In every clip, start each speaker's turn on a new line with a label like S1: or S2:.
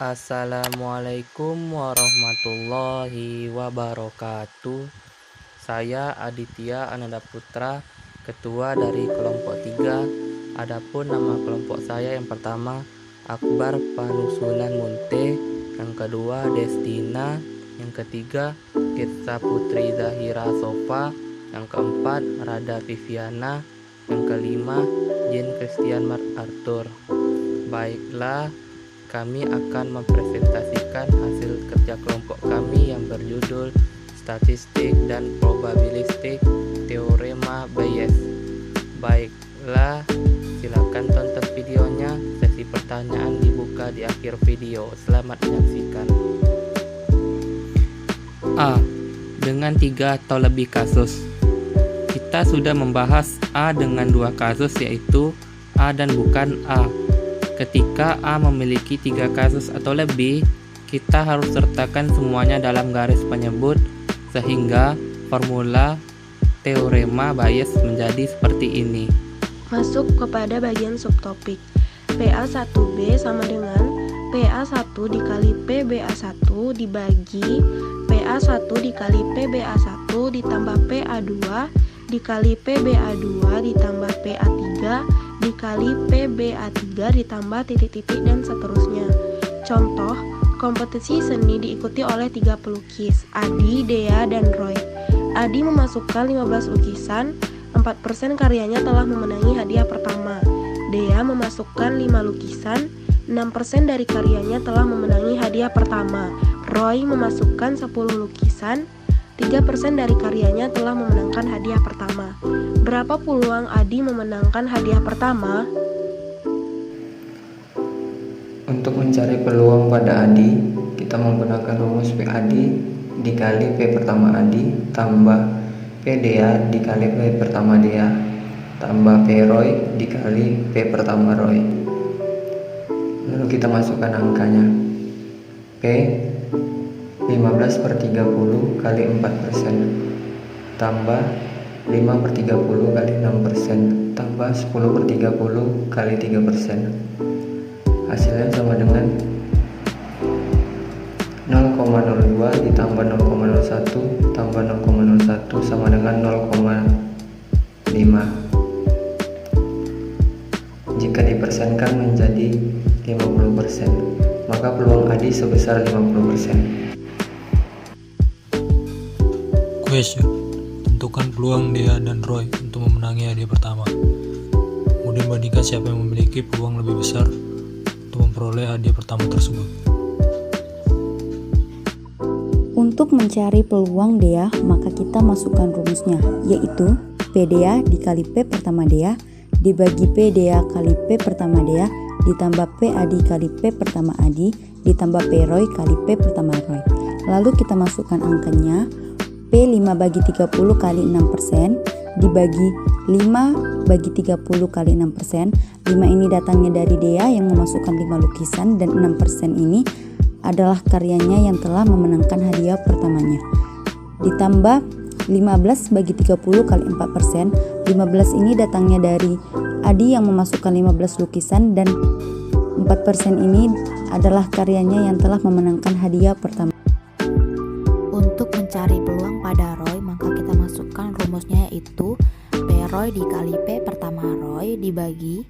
S1: Assalamualaikum warahmatullahi wabarakatuh. Saya Aditya Ananda Putra, ketua dari kelompok 3. Adapun nama kelompok saya yang pertama Akbar Panusunan Munte, yang kedua Destina, yang ketiga Tirta Putri Zahira Sofa, yang keempat Rada Viviana, yang kelima Jin Christian Arthur. Baiklah, kami akan mempresentasikan hasil kerja kelompok kami yang berjudul Statistik dan Probabilistik Teorema Bayes. Baiklah, silakan tonton videonya. Sesi pertanyaan dibuka di akhir video. Selamat menyaksikan. A. Dengan 3 atau lebih kasus. Kita sudah membahas A dengan 2 kasus, yaitu A dan bukan A. Ketika A memiliki 3 kasus atau lebih, kita harus sertakan semuanya dalam garis penyebut sehingga formula teorema Bayes menjadi seperti ini.
S2: Masuk kepada bagian subtopik. PA1B sama dengan PA1 dikali PBA1 dibagi PA1 dikali PBA1 ditambah PA2 dikali PBA2 ditambah PA3 dikali PBA3 ditambah titik-titik dan seterusnya. Contoh, kompetisi seni diikuti oleh 3 pelukis, Adi, Dea, dan Roy. Adi memasukkan 15 lukisan, 4% karyanya telah memenangi hadiah pertama. Dea memasukkan 5 lukisan, 6% dari karyanya telah memenangi hadiah pertama. Roy memasukkan 10 lukisan, 3% dari karyanya telah memenangkan hadiah pertama. Berapa peluang Adi memenangkan hadiah pertama?
S3: Untuk mencari peluang pada Adi, kita menggunakan rumus PAD dikali P pertama Adi tambah P Dea dikali P pertama Dea tambah P Roy dikali P pertama Roy. Lalu kita masukkan angkanya. P 15/30 kali 4% tambah 5/30 kali 6% tambah 10/30 kali 3%. Hasilnya sama dengan 0,02 ditambah 0,01 tambah 0,01 sama dengan 0,5. Jika dipersenkan menjadi 50%, maka peluang Adi sebesar 50%.
S4: Question: tentukan peluang Dea dan Roy untuk memenangi hadiah pertama. Kemudian bandingkan siapa yang memiliki peluang lebih besar untuk memperoleh hadiah pertama tersebut.
S5: Untuk mencari peluang Dea, maka kita masukkan rumusnya, yaitu P Dea dikali P pertama Dea dibagi P Dea kali P pertama Dea ditambah P Adi kali P pertama Adi ditambah P Roy kali P pertama Roy. Lalu kita masukkan angkanya. P 5/30 kali 6% dibagi 5/30 kali 6%. 5 ini datangnya dari Dea yang memasukkan 5 lukisan dan 6% ini adalah karyanya yang telah memenangkan hadiah pertamanya. Ditambah 15/30 kali 4%. 15 ini datangnya dari Adi yang memasukkan 15 lukisan dan 4% ini adalah karyanya yang telah memenangkan hadiah pertama.
S6: Untuk mencari peluang pada Roy, maka kita masukkan rumusnya, yaitu P Roy dikali P pertama Roy dibagi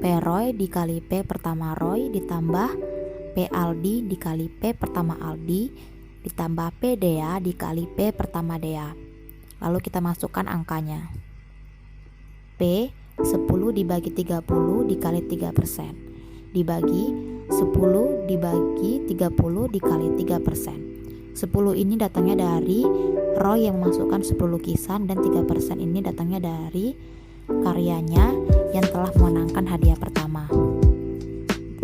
S6: P Roy dikali P pertama Roy ditambah P Aldi dikali P pertama Aldi ditambah P Dea dikali P pertama Dea. Lalu kita masukkan angkanya. P 10 dibagi 30 dikali 3% dibagi 10 dibagi 30 dikali 3%. 10 ini datangnya dari Roy yang memasukkan 10 lukisan dan 3% ini datangnya dari karyanya yang telah memenangkan hadiah pertama.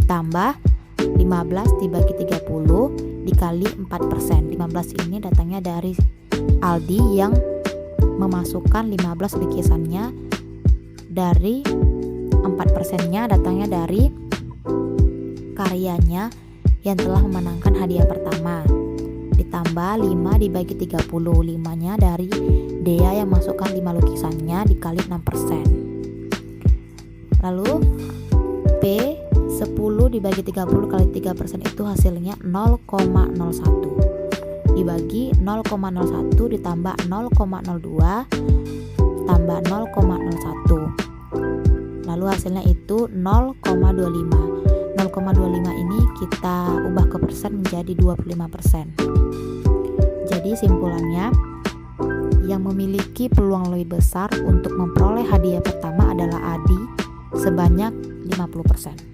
S6: Tambah 15 dibagi 30 dikali 4%. 15 ini datangnya dari Aldi yang memasukkan 15 lukisannya, dari 4%-nya datangnya dari karyanya yang telah memenangkan hadiah pertama. Ditambah 5 dibagi 30, 5-nya dari Dea yang masukkan 5 lukisannya dikali 6%. Lalu P 10 dibagi 30 kali 3% itu hasilnya 0,01. Dibagi 0,01 ditambah 0,02 tambah 0,01. Lalu hasilnya itu 0,25. 0,25 ini kita ubah ke persen menjadi 25%. Jadi simpulannya, yang memiliki peluang lebih besar untuk memperoleh hadiah pertama adalah Adi sebanyak 50%.